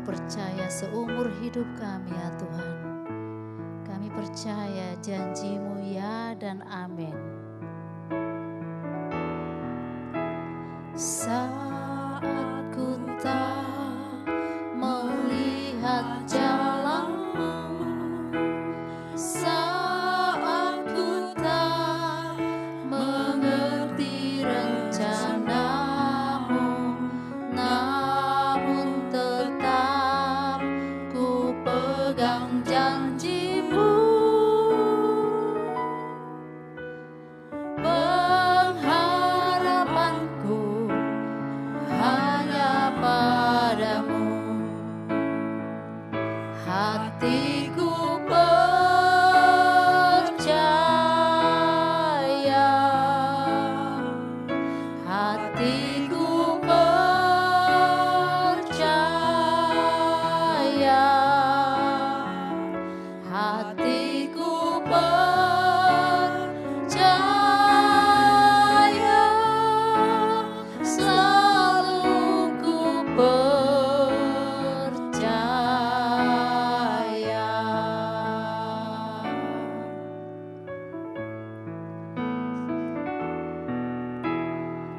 percaya seumur hidup kami ya Tuhan. Kami percaya janji-Mu ya dan amin. Saat ku tak melihat jalan-Mu, saat ku tak mengerti rencana-Mu, namun tetap ku pegang janji-Mu. Pengharapanku hanya padamu, hatiku percaya, hatiku percaya, hatiku percaya, selalu ku percaya.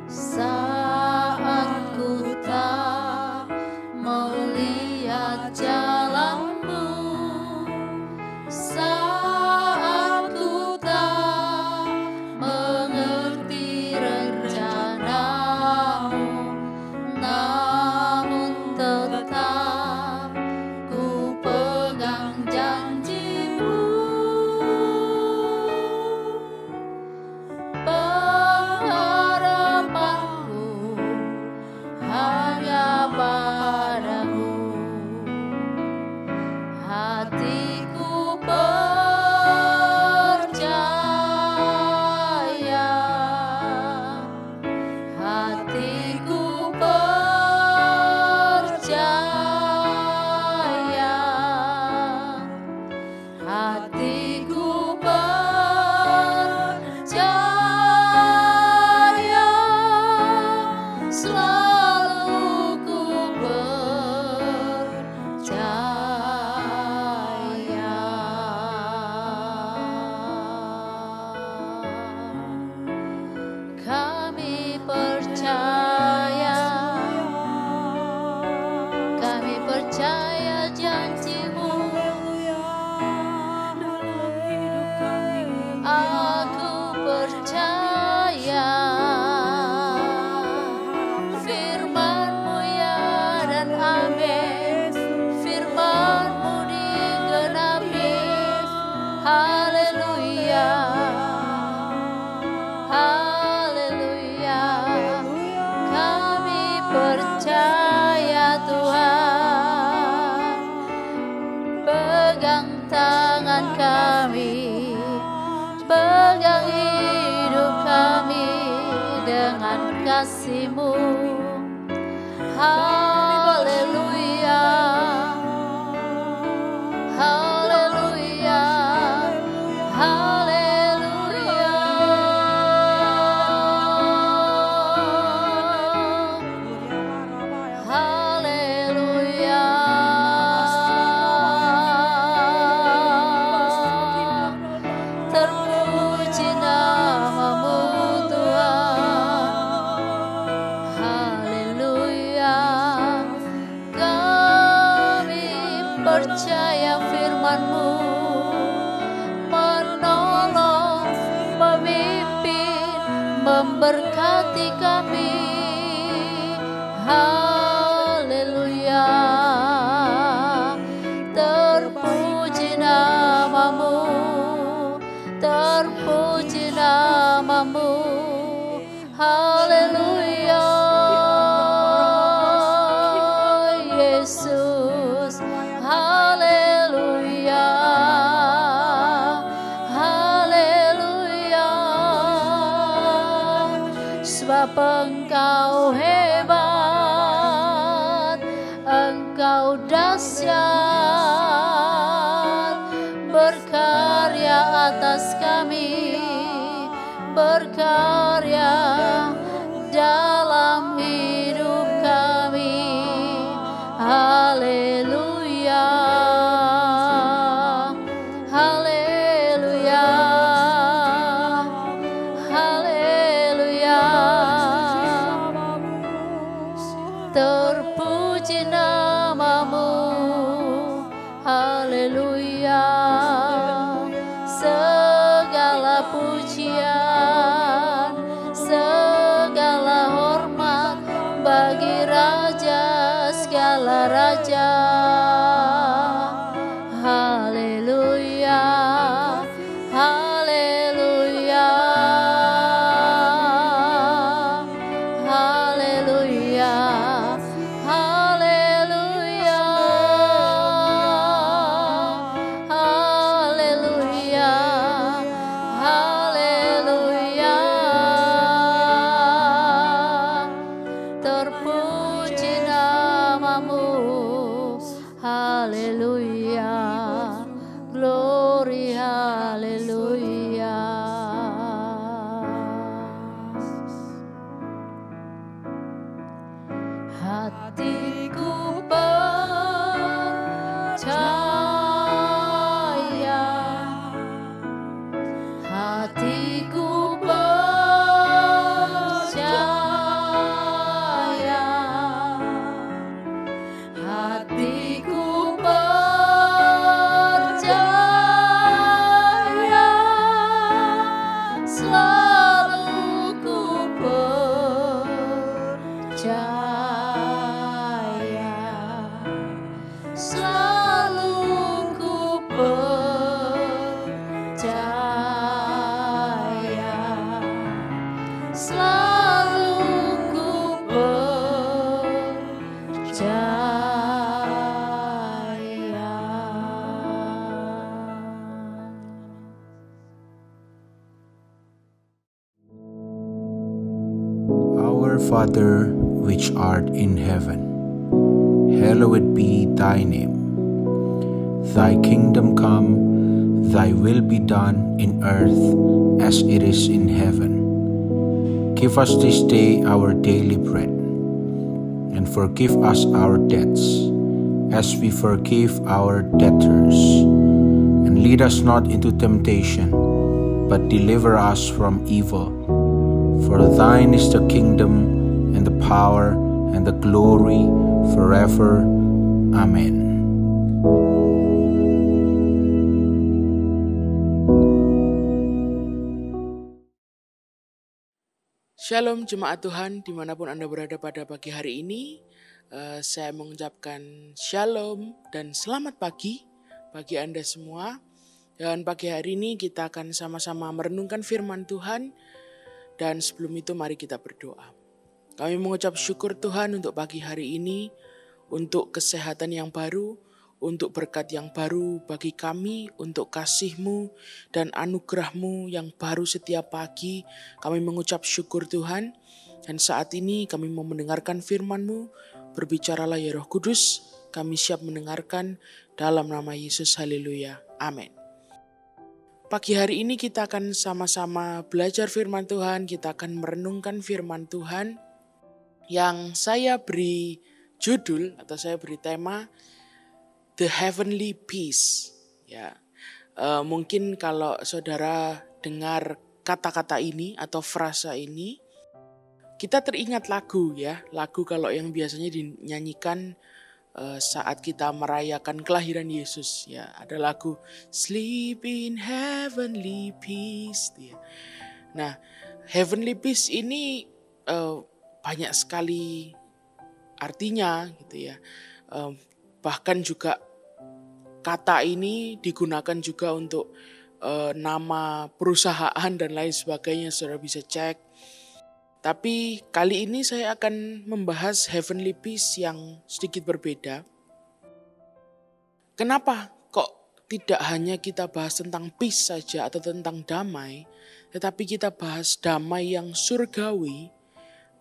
Saat ku tak melihat jalan-Mu, saat ku tak mengerti rencana-Mu, namun tetap ku pegang janji-Mu. Pengharapanku hanya padamu, hatiku percaya, hatiku percaya, hatiku percaya, selalu ku percaya. Kami percaya janji-Mu. Aku percaya firman-Mu ya dan amin. Firman-Mu digenapi. Haleluya, haleluya. Kami percaya Tuhan. Pegang tangan kami, pegang hidup kami dengan kasih-Mu. Haleluya, haleluya, haleluya. Haleluya. Terpuji nama-Mu Tuhan. Haleluya. Kami percaya firman-Mu menolong, memimpin, memberkati kami. Haleluya. Terpuji nama-Mu, terpuji nama-Mu. Haleluya. Yesus, haleluya, haleluya. Sebab Engkau hebat, Engkau dahsyat, berkarya atas kami, berkarya dalam hidup kami. Haleluya. glory, haleluya. Hatiku percaya, hatiku percaya, hatiku percaya, selalu ku percaya. Selalu ku percaya, selalu ku percaya. Our Father, which art in heaven, hallowed be thy name. Thy kingdom come, thy will be done in earth as it is in heaven. Give us this day our daily bread, and forgive us our debts, as we forgive our debtors. And lead us not into temptation, but deliver us from evil. For thine is the kingdom, and the power, and the glory, forever. Amen. Shalom jemaat Tuhan dimanapun Anda berada pada pagi hari ini. Saya mengucapkan shalom dan selamat pagi bagi Anda semua. Dan pagi hari ini kita akan sama-sama merenungkan firman Tuhan. Dan sebelum itu mari kita berdoa. Kami mengucap syukur Tuhan untuk pagi hari ini, untuk kesehatan yang baru, untuk berkat yang baru bagi kami, untuk kasih-Mu dan anugerah-Mu yang baru setiap pagi. Kami mengucap syukur Tuhan. Dan saat ini kami mau mendengarkan firman-Mu. Berbicaralah ya Roh Kudus, kami siap mendengarkan dalam nama Yesus, haleluya, amin. Pagi hari ini kita akan sama-sama belajar firman Tuhan, kita akan merenungkan firman Tuhan yang saya beri judul atau saya beri tema The Heavenly Peace. Ya, mungkin kalau saudara dengar kata-kata ini atau frasa ini, kita teringat lagu ya, lagu kalau yang biasanya dinyanyikan saat kita merayakan kelahiran Yesus ya, ada lagu Sleep in Heavenly Peace ya. Nah, Heavenly Peace ini banyak sekali artinya gitu ya. Bahkan juga kata ini digunakan juga untuk nama perusahaan dan lain sebagainya, saudara bisa cek. Tapi kali ini saya akan membahas Heavenly Peace yang sedikit berbeda. Kenapa kok tidak hanya kita bahas tentang peace saja atau tentang damai, tetapi kita bahas damai yang surgawi,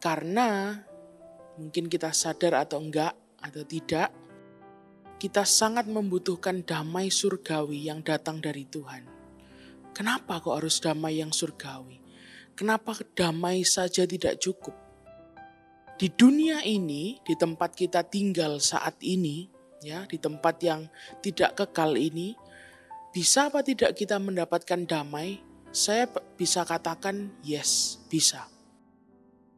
karena mungkin kita sadar atau enggak atau tidak, kita sangat membutuhkan damai surgawi yang datang dari Tuhan. Kenapa kok harus damai yang surgawi? Kenapa damai saja tidak cukup? Di dunia ini, di tempat kita tinggal saat ini, ya, di tempat yang tidak kekal ini, bisa apa tidak kita mendapatkan damai? Saya bisa katakan yes, bisa.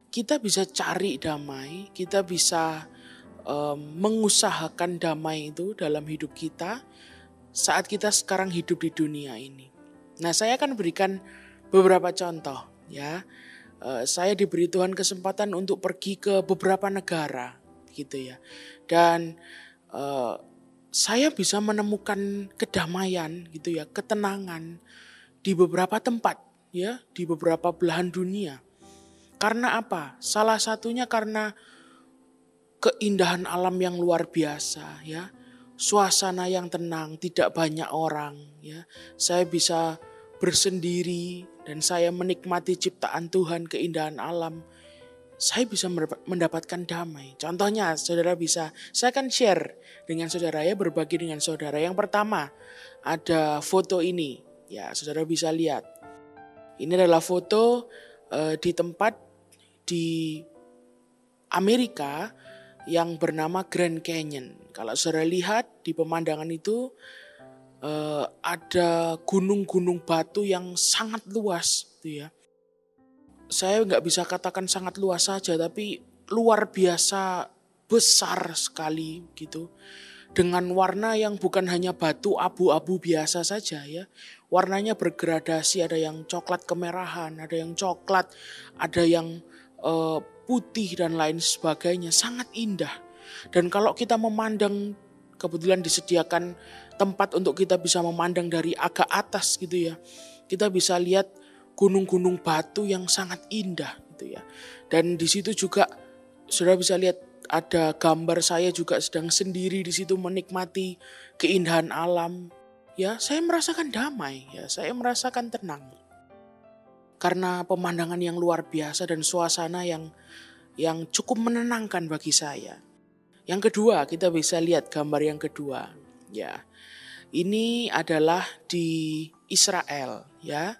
Kita bisa cari damai, kita bisa mengusahakan damai itu dalam hidup kita saat kita sekarang hidup di dunia ini. Nah, saya akan berikan beberapa contoh. Ya, saya diberi Tuhan kesempatan untuk pergi ke beberapa negara, gitu ya. Dan saya bisa menemukan kedamaian, gitu ya, ketenangan di beberapa tempat, ya, di beberapa belahan dunia. Karena apa? Salah satunya karena keindahan alam yang luar biasa, ya, suasana yang tenang, tidak banyak orang, ya. Saya bisa bersendiri dan saya menikmati ciptaan Tuhan, keindahan alam. saya bisa mendapatkan damai. Contohnya, saya akan share dengan saudara ya, berbagi dengan saudara. Yang pertama, ada foto ini. Ya, saudara bisa lihat. Ini adalah foto di tempat di Amerika yang bernama Grand Canyon. Kalau saudara lihat di pemandangan itu, ada gunung-gunung batu yang sangat luas, gitu ya. Saya nggak bisa katakan sangat luas saja, tapi luar biasa besar sekali gitu. Dengan warna yang bukan hanya batu abu-abu biasa saja ya. Warnanya bergradasi, ada yang coklat kemerahan, ada yang coklat, ada yang putih dan lain sebagainya. Sangat indah. Dan kalau kita memandang, kebetulan disediakan tempat untuk kita bisa memandang dari agak atas gitu ya. Kita bisa lihat gunung-gunung batu yang sangat indah gitu ya. Dan di situ juga saudara bisa lihat ada gambar saya juga sedang sendiri di situ menikmati keindahan alam. Ya, saya merasakan damai, ya, saya merasakan tenang. Karena pemandangan yang luar biasa dan suasana yang cukup menenangkan bagi saya. Yang kedua, kita bisa lihat gambar yang kedua, ya. Ini adalah di Israel, ya.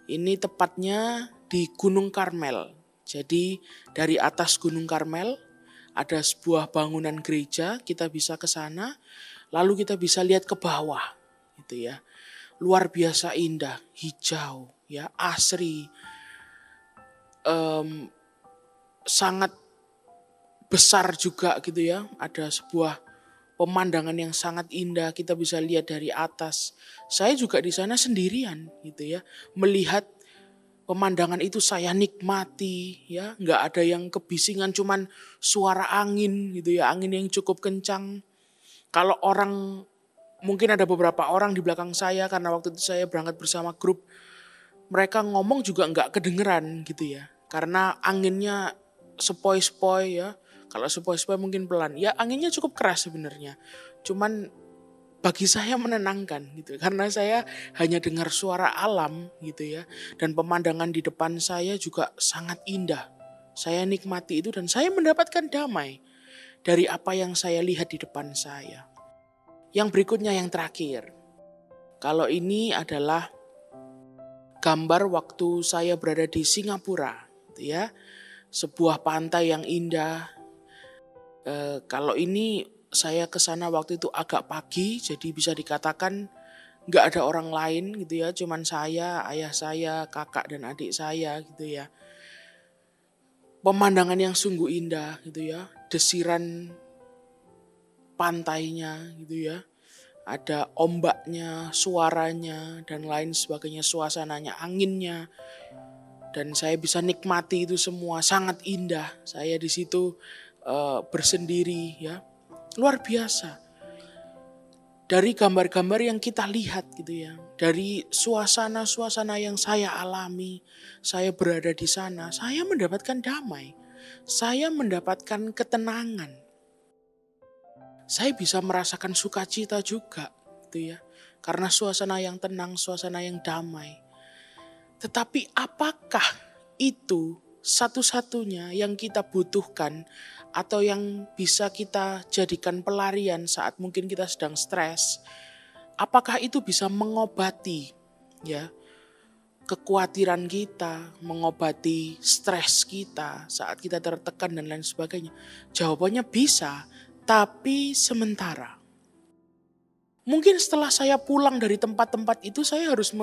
Ini tepatnya di Gunung Karmel. Jadi dari atas Gunung Karmel ada sebuah bangunan gereja, kita bisa ke sana, lalu kita bisa lihat ke bawah, gitu ya. Luar biasa indah, hijau, ya, asri, sangat besar juga gitu ya. Ada sebuah pemandangan yang sangat indah, kita bisa lihat dari atas. Saya juga di sana sendirian gitu ya, melihat pemandangan itu saya nikmati ya, nggak ada yang kebisingan, cuman suara angin gitu ya, angin yang cukup kencang. Kalau orang, mungkin ada beberapa orang di belakang saya karena waktu itu saya berangkat bersama grup, mereka ngomong juga nggak kedengeran gitu ya, karena anginnya sepoi-sepoi ya. Kalau sepoi-sepoi mungkin pelan. Ya anginnya cukup keras sebenarnya. Cuman bagi saya menenangkan gitu. Karena saya hanya dengar suara alam gitu ya. Dan pemandangan di depan saya juga sangat indah. Saya nikmati itu dan saya mendapatkan damai dari apa yang saya lihat di depan saya. Yang berikutnya, yang terakhir. Kalau ini adalah gambar waktu saya berada di Singapura gitu ya. Sebuah pantai yang indah. Kalau ini saya ke sana waktu itu agak pagi, jadi bisa dikatakan nggak ada orang lain gitu ya, cuman saya, ayah saya, kakak dan adik saya gitu ya. Pemandangan yang sungguh indah gitu ya, desiran pantainya gitu ya, ada ombaknya, suaranya dan lain sebagainya, suasananya, anginnya. Dan saya bisa nikmati itu semua, sangat indah. Saya di situ bersendiri ya, luar biasa. Dari gambar-gambar yang kita lihat gitu ya, dari suasana-suasana yang saya alami, saya berada di sana, saya mendapatkan damai, saya mendapatkan ketenangan, saya bisa merasakan sukacita juga gitu ya, karena suasana yang tenang, suasana yang damai. Tetapi apakah itu satu-satunya yang kita butuhkan atau yang bisa kita jadikan pelarian saat mungkin kita sedang stres? Apakah itu bisa mengobati ya kekhawatiran kita, mengobati stres kita saat kita tertekan dan lain sebagainya? Jawabannya bisa, tapi sementara. Mungkin setelah saya pulang dari tempat-tempat itu saya harus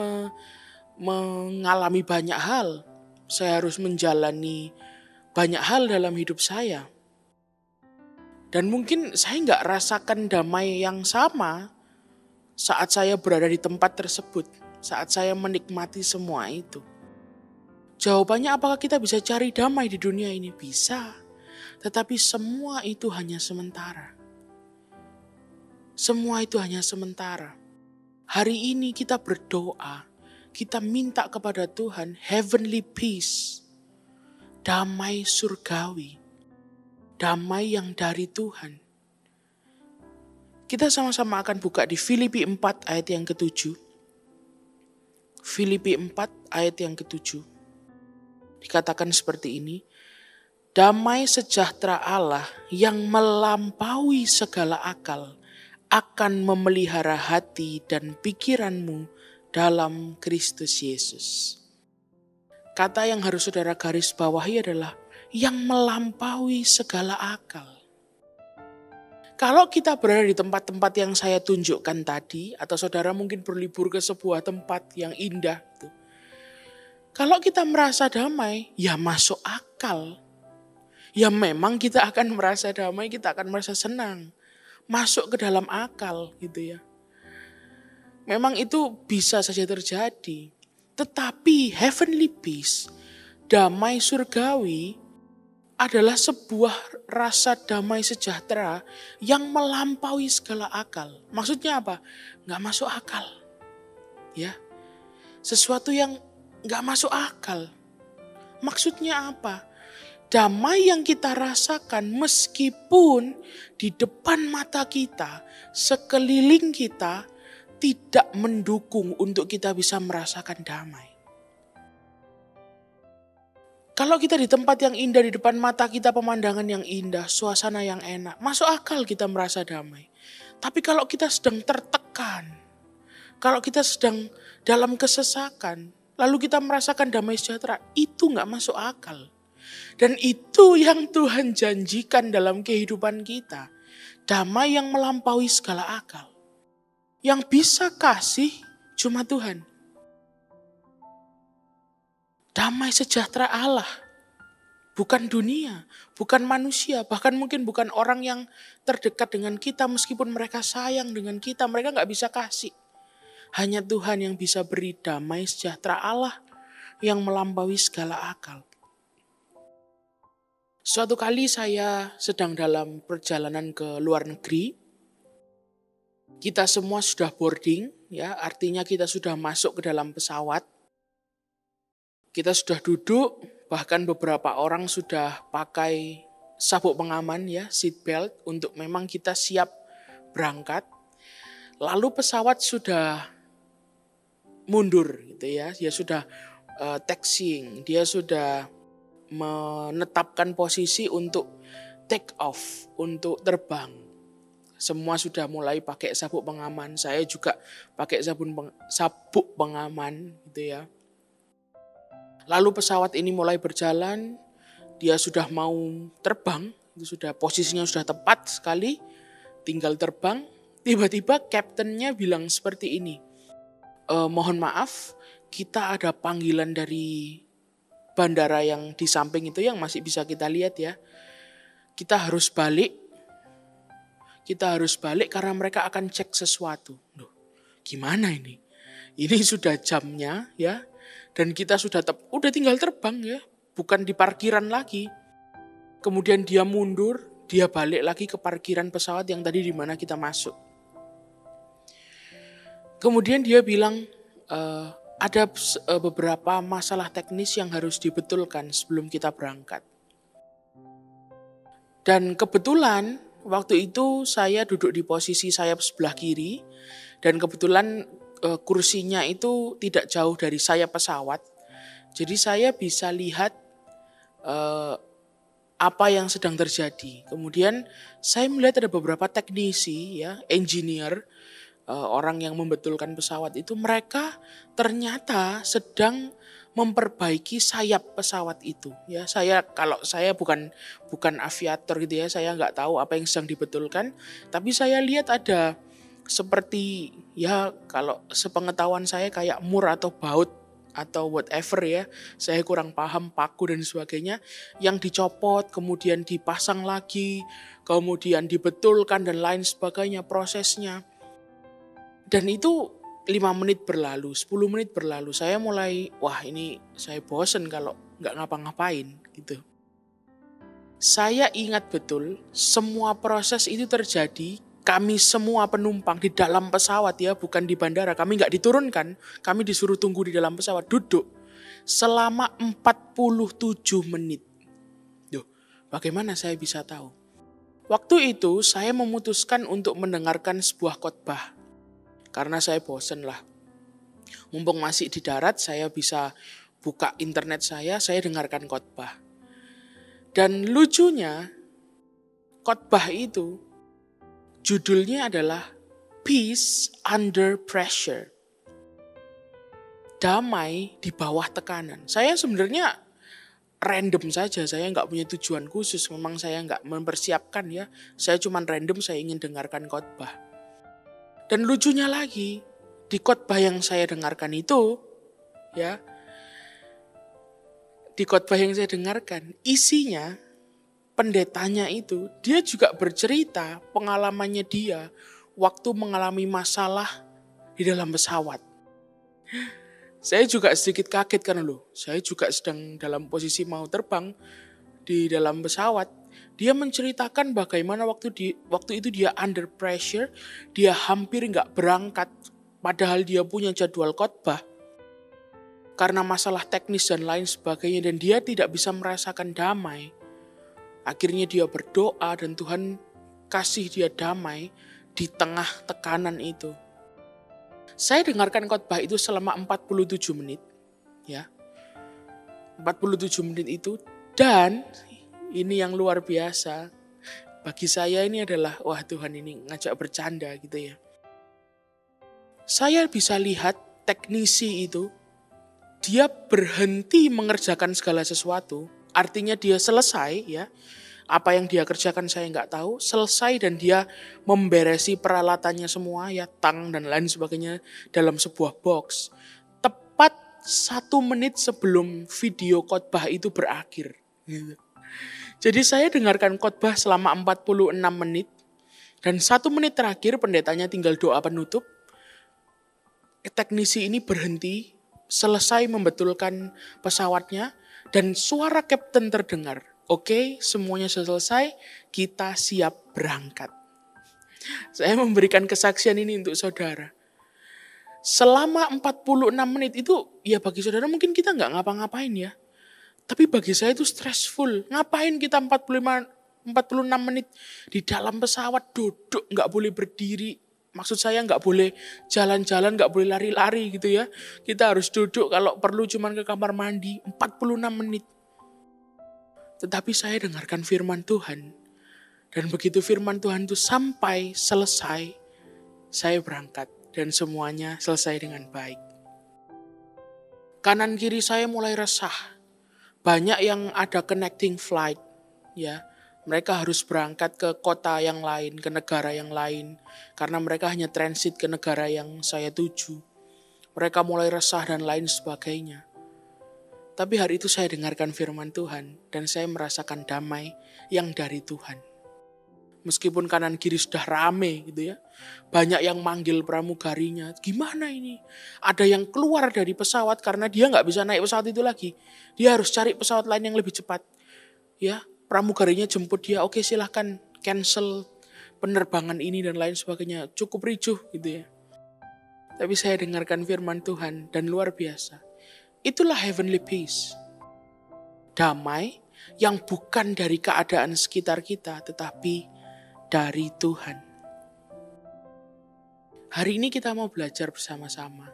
mengalami banyak hal. Saya harus menjalani banyak hal dalam hidup saya. Dan mungkin saya nggak rasakan damai yang sama saat saya berada di tempat tersebut, saat saya menikmati semua itu. Jawabannya, apakah kita bisa cari damai di dunia ini? Bisa. Tetapi semua itu hanya sementara. Semua itu hanya sementara. Hari ini kita berdoa, kita minta kepada Tuhan heavenly peace, damai surgawi, damai yang dari Tuhan. Kita sama-sama akan buka di Filipi 4 ayat yang ke-7. Filipi 4 ayat yang ke-7. Dikatakan seperti ini, Damai sejahtera Allah yang melampaui segala akal akan memelihara hati dan pikiranmu dalam Kristus Yesus. Kata yang harus saudara garis bawahi adalah yang melampaui segala akal. Kalau kita berada di tempat-tempat yang saya tunjukkan tadi, atau saudara mungkin berlibur ke sebuah tempat yang indah, kalau kita merasa damai, ya masuk akal. Ya memang kita akan merasa damai, kita akan merasa senang. Masuk ke dalam akal gitu ya. Memang itu bisa saja terjadi. Tetapi heavenly peace, damai surgawi, adalah sebuah rasa damai sejahtera yang melampaui segala akal. Maksudnya apa? Nggak masuk akal. Ya, sesuatu yang nggak masuk akal. Maksudnya apa? Damai yang kita rasakan meskipun di depan mata kita, sekeliling kita tidak mendukung untuk kita bisa merasakan damai. Kalau kita di tempat yang indah, di depan mata kita pemandangan yang indah, suasana yang enak, masuk akal kita merasa damai. Tapi kalau kita sedang tertekan, kalau kita sedang dalam kesesakan, lalu kita merasakan damai sejahtera, itu gak masuk akal. Dan itu yang Tuhan janjikan dalam kehidupan kita. Damai yang melampaui segala akal. Yang bisa kasih cuma Tuhan. Damai sejahtera Allah. Bukan dunia, bukan manusia, bahkan mungkin bukan orang yang terdekat dengan kita. Meskipun mereka sayang dengan kita, mereka gak bisa kasih. Hanya Tuhan yang bisa beri damai sejahtera Allah yang melampaui segala akal. Suatu kali saya sedang dalam perjalanan ke luar negeri. Kita semua sudah boarding, ya, artinya kita sudah masuk ke dalam pesawat. Kita sudah duduk, bahkan beberapa orang sudah pakai sabuk pengaman, ya, seat belt, untuk memang kita siap berangkat. Lalu pesawat sudah mundur, gitu ya, dia sudah taxiing, dia sudah menetapkan posisi untuk take off, untuk terbang. Semua sudah mulai pakai sabuk pengaman. Saya juga pakai sabuk pengaman gitu ya. Lalu pesawat ini mulai berjalan, dia sudah mau terbang, itu sudah posisinya sudah tepat sekali, tinggal terbang. Tiba-tiba kaptennya bilang seperti ini, mohon maaf, kita ada panggilan dari bandara yang di samping itu yang masih bisa kita lihat ya. Kita harus balik karena mereka akan cek sesuatu. Loh, gimana ini? Ini sudah jamnya ya. Dan kita udah tinggal terbang ya. Bukan di parkiran lagi. Kemudian dia mundur, dia balik lagi ke parkiran pesawat yang tadi di mana kita masuk. Kemudian dia bilang, ada beberapa masalah teknis yang harus dibetulkan sebelum kita berangkat. Dan kebetulan waktu itu saya duduk di posisi sayap sebelah kiri. Dan kebetulan kursinya itu tidak jauh dari sayap pesawat. Jadi saya bisa lihat apa yang sedang terjadi. Kemudian saya melihat ada beberapa teknisi, ya, engineer, orang yang membetulkan pesawat itu, mereka ternyata sedang memperbaiki sayap pesawat itu. Ya, kalau saya bukan aviator gitu ya, saya nggak tahu apa yang sedang dibetulkan. Tapi saya lihat ada seperti, ya kalau sepengetahuan saya kayak mur atau baut atau whatever ya, saya kurang paham, paku dan sebagainya, yang dicopot kemudian dipasang lagi, kemudian dibetulkan dan lain sebagainya prosesnya. Dan itu 5 menit berlalu, 10 menit berlalu. Saya mulai, wah ini saya bosen kalau gak ngapa-ngapain gitu. Saya ingat betul semua proses itu terjadi. Kami semua penumpang di dalam pesawat ya, bukan di bandara. Kami gak diturunkan, kami disuruh tunggu di dalam pesawat. Duduk selama 47 menit. Duh, bagaimana saya bisa tahu? Waktu itu saya memutuskan untuk mendengarkan sebuah khotbah. Karena saya bosen lah. Mumpung masih di darat, saya bisa buka internet saya dengarkan khotbah. Dan lucunya, khotbah itu judulnya adalah Peace Under Pressure. Damai di bawah tekanan. Saya sebenarnya random saja, saya nggak punya tujuan khusus. Memang saya nggak mempersiapkan ya. Saya cuma random, saya ingin dengarkan khotbah. Dan lucunya lagi, di khotbah yang saya dengarkan itu, ya, di khotbah yang saya dengarkan, isinya pendetanya itu, dia juga bercerita pengalamannya dia waktu mengalami masalah di dalam pesawat. Saya juga sedikit kaget karena saya juga sedang dalam posisi mau terbang di dalam pesawat. Dia menceritakan bagaimana waktu itu dia under pressure, dia hampir nggak berangkat, padahal dia punya jadwal khotbah karena masalah teknis dan lain sebagainya, dan dia tidak bisa merasakan damai. Akhirnya dia berdoa dan Tuhan kasih dia damai di tengah tekanan itu. Saya dengarkan khotbah itu selama 47 menit. Ya. 47 menit itu, dan ini yang luar biasa. Bagi saya ini adalah, wah Tuhan ini ngajak bercanda gitu ya. Saya bisa lihat teknisi itu, dia berhenti mengerjakan segala sesuatu. Artinya dia selesai ya. Apa yang dia kerjakan saya nggak tahu. Selesai dan dia memberesi peralatannya semua ya. Tang dan lain sebagainya dalam sebuah box. Tepat 1 menit sebelum video khotbah itu berakhir. Gitu. Jadi saya dengarkan khotbah selama 46 menit. Dan 1 menit terakhir pendetanya tinggal doa penutup. Teknisi ini berhenti. Selesai membetulkan pesawatnya. Dan suara kapten terdengar. Oke, semuanya selesai, kita siap berangkat. Saya memberikan kesaksian ini untuk saudara. Selama 46 menit itu, ya bagi saudara mungkin kita nggak ngapa-ngapain ya. Tapi bagi saya itu stressful. Ngapain kita 46 menit di dalam pesawat duduk, nggak boleh berdiri. Maksud saya nggak boleh jalan-jalan, nggak boleh lari-lari gitu ya. Kita harus duduk, kalau perlu cuman ke kamar mandi, 46 menit. Tetapi saya dengarkan firman Tuhan. Dan begitu firman Tuhan itu sampai selesai, saya berangkat. Dan semuanya selesai dengan baik. Kanan kiri saya mulai resah. Banyak yang ada connecting flight. Ya, mereka harus berangkat ke kota yang lain, ke negara yang lain. Karena mereka hanya transit ke negara yang saya tuju. Mereka mulai resah dan lain sebagainya. Tapi hari itu saya dengarkan firman Tuhan dan saya merasakan damai yang dari Tuhan. Meskipun kanan kiri sudah rame gitu ya. Banyak yang manggil pramugarinya, gimana ini? Ada yang keluar dari pesawat karena dia nggak bisa naik pesawat itu lagi. Dia harus cari pesawat lain yang lebih cepat. Ya, pramugarinya jemput dia, oke silahkan cancel penerbangan ini dan lain sebagainya. Cukup ricuh gitu ya. Tapi saya dengarkan firman Tuhan dan luar biasa. Itulah heavenly peace. Damai yang bukan dari keadaan sekitar kita, tetapi dari Tuhan. Hari ini kita mau belajar bersama-sama.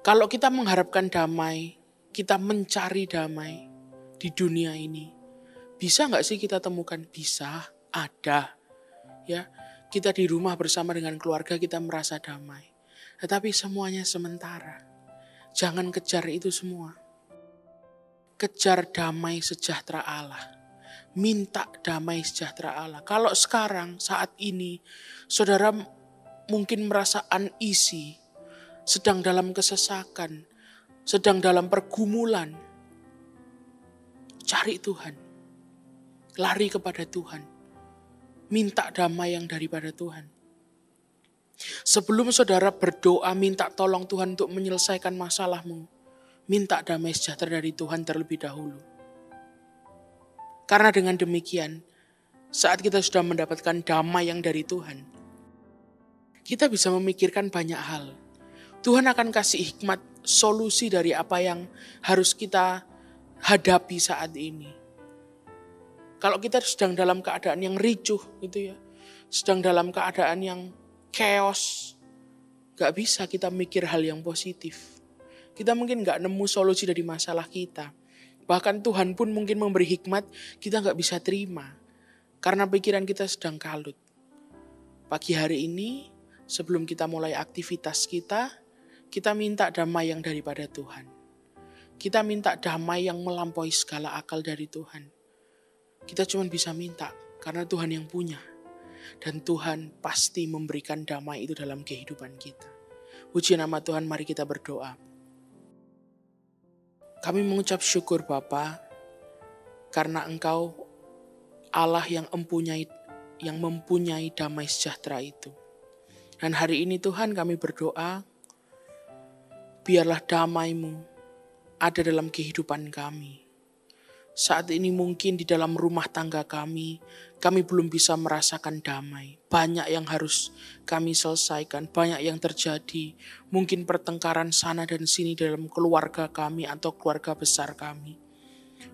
Kalau kita mengharapkan damai, kita mencari damai di dunia ini. Bisa gak sih kita temukan? Bisa, ada. Ya, kita di rumah bersama dengan keluarga kita merasa damai. Tetapi semuanya sementara. Jangan kejar itu semua. Kejar damai sejahtera Allah. Minta damai sejahtera Allah. Kalau sekarang, saat ini, saudara mungkin merasa uneasy, sedang dalam kesesakan, sedang dalam pergumulan, cari Tuhan. Lari kepada Tuhan. Minta damai yang daripada Tuhan. Sebelum saudara berdoa minta tolong Tuhan untuk menyelesaikan masalahmu, minta damai sejahtera dari Tuhan terlebih dahulu. Karena dengan demikian, saat kita sudah mendapatkan damai yang dari Tuhan, kita bisa memikirkan banyak hal. Tuhan akan kasih hikmat solusi dari apa yang harus kita hadapi saat ini. Kalau kita sedang dalam keadaan yang ricuh gitu ya, sedang dalam keadaan yang chaos, gak bisa kita mikir hal yang positif. Kita mungkin gak nemu solusi dari masalah kita. Bahkan Tuhan pun mungkin memberi hikmat, kita gak bisa terima. Karena pikiran kita sedang kalut. Pagi hari ini, sebelum kita mulai aktivitas kita minta damai yang daripada Tuhan. Kita minta damai yang melampaui segala akal dari Tuhan. Kita cuma bisa minta, karena Tuhan yang punya. Dan Tuhan pasti memberikan damai itu dalam kehidupan kita. Puji nama Tuhan, mari kita berdoa. Kami mengucap syukur Bapa, karena Engkau Allah yang mempunyai damai sejahtera itu. Dan hari ini Tuhan kami berdoa, biarlah damai-Mu ada dalam kehidupan kami. Saat ini mungkin di dalam rumah tangga kami belum bisa merasakan damai. Banyak yang harus kami selesaikan, banyak yang terjadi. Mungkin pertengkaran sana dan sini dalam keluarga kami atau keluarga besar kami.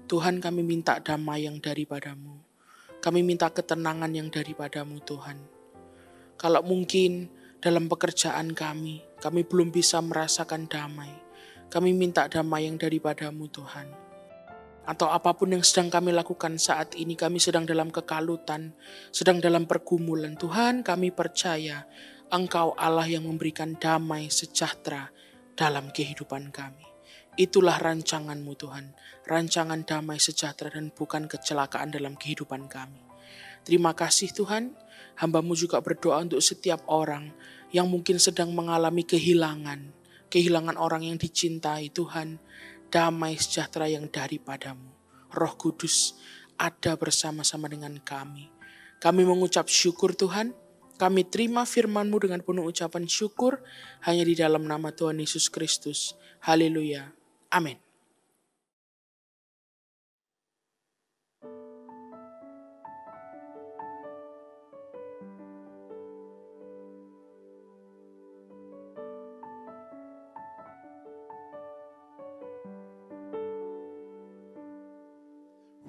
Tuhan, kami minta damai yang daripada-Mu. Kami minta ketenangan yang daripada-Mu Tuhan. Kalau mungkin dalam pekerjaan kami belum bisa merasakan damai. Kami minta damai yang daripada-Mu Tuhan. Atau apapun yang sedang kami lakukan saat ini, kami sedang dalam kekalutan, sedang dalam pergumulan. Tuhan, kami percaya Engkau Allah yang memberikan damai sejahtera dalam kehidupan kami. Itulah rancangan-Mu Tuhan, rancangan damai sejahtera dan bukan kecelakaan dalam kehidupan kami. Terima kasih Tuhan, hamba-Mu juga berdoa untuk setiap orang yang mungkin sedang mengalami kehilangan orang yang dicintai. Tuhan, damai sejahtera yang daripada-Mu. Roh Kudus ada bersama-sama dengan kami. Kami mengucap syukur Tuhan. Kami terima firman-Mu dengan penuh ucapan syukur. Hanya di dalam nama Tuhan Yesus Kristus. Haleluya. Amin.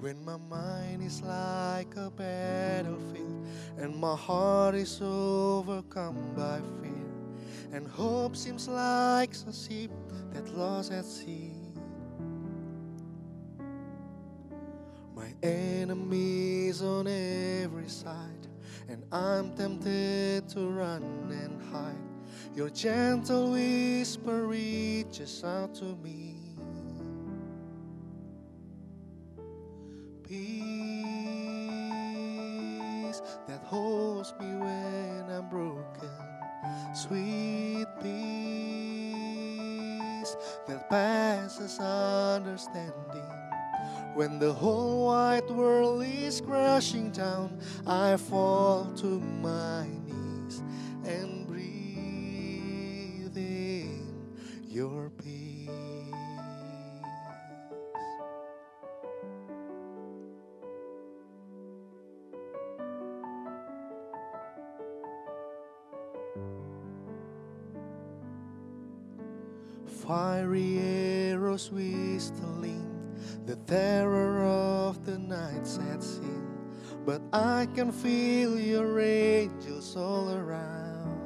When my mind is like a battlefield and my heart is overcome by fear and hope seems like a ship that lost at sea, my enemies on every side and I'm tempted to run and hide. Your gentle whisper reaches out to me. Peace that holds me when I'm broken, sweet peace that passes understanding. When the whole wide world is crashing down, I fall to my knees and breathe in your peace. Fiery arrows whistling, the terror of the night sets in, but I can feel your angels all around.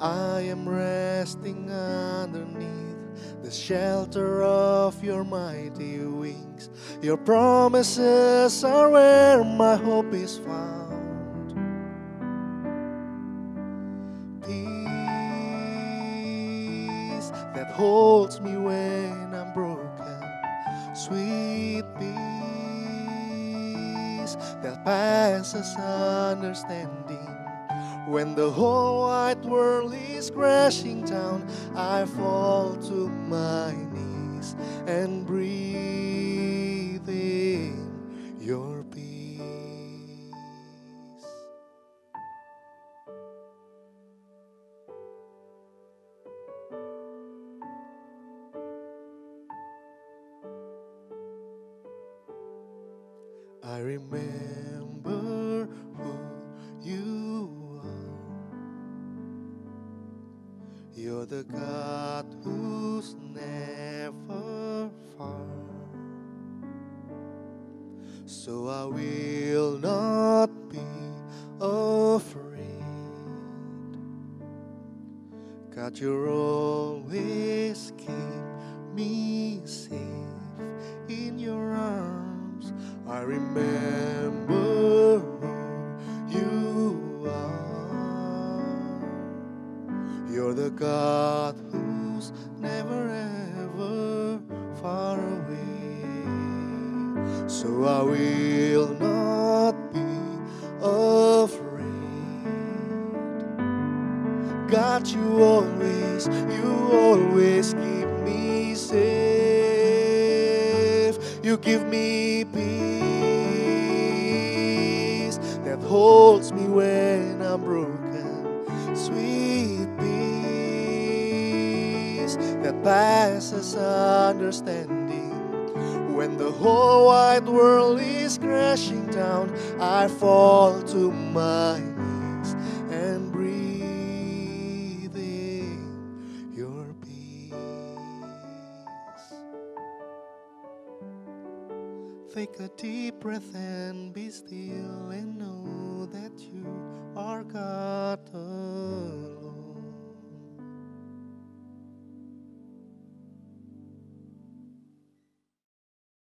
I am resting underneath the shelter of your mighty wings. Your promises are where my hope is found. That holds me when I'm broken, sweet peace that passes understanding. When the whole wide world is crashing down, I fall to my knees and breathe in your peace. I remember who you are. You're the God who's never far. So I will not be afraid. God, you're always keep me safe in your arms. I remember who you are. You're the God who's never ever far away. So I will not be afraid. God, you always keep me safe. You give me peace that holds me when I'm broken. Sweet peace that passes understanding. When the whole wide world is crashing down, I fall to my knees and breathe in your peace. Take a deep breath and be still and know that you